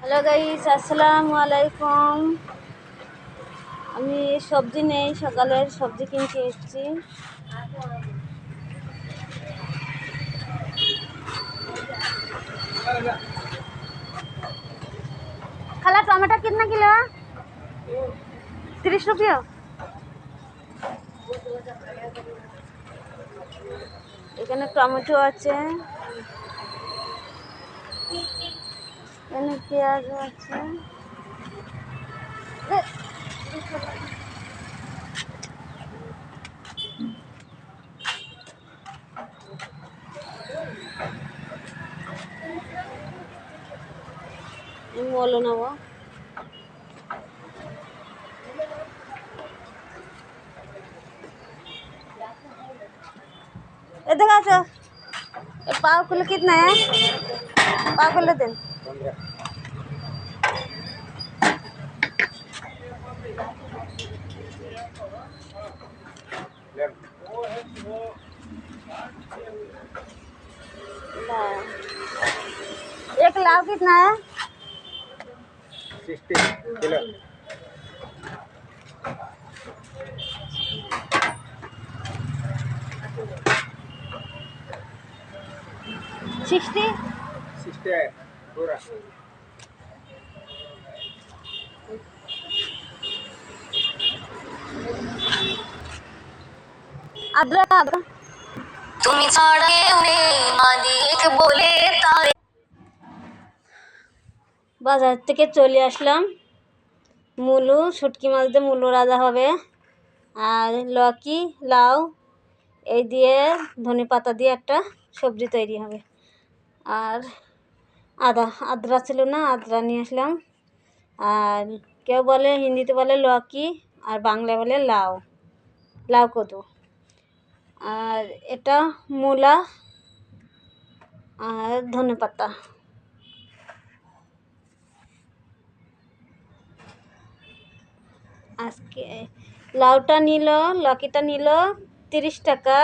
Hello guys, আসসালামু আলাইকুম। আমি সবজি নেই, সকালের সবজি কিনতে এসেছি। খালা টমেটো কিतना কিলো? 30 रुपया। এখানে টমেটো আছে, এখানে পেঁয়াজ আছে। বলো না গো, इधर आ जाओ। पाव किलो कितना है? पाव किलो दिन। एक लाव कितना है? 60 किलो। सिक्सटी 60 है पूरा। अदरक अदरक তুমি ছাড়া কেউ নেই মালিক বলে তারে। বাজার থেকে চলে আসলাম। মুলো, শুটকি মাছ দিয়ে মুলো রাজা হবে, আর লকি লাউ এই দিয়ে ধনে পাতা দিয়ে একটা সবজি তৈরি হবে। আর আদ্রা ছিল না, আদ্রা নিয়ে আসলাম। আর কেউ বলে, হিন্দিতে বলে লকি, আর বাংলায় বলে লাউ, লাউ কদু। আর এটা মূলা আর ধনে পাতা। আজকে লাউটা নিল, লকিটা নিল 30 টাকা,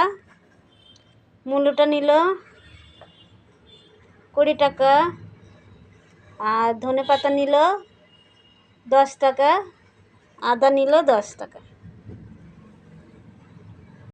মূলোটা নিল 20 টাকা, আর ধনে পাতা নিল 10 টাকা, আদা নিল 10 টাকা।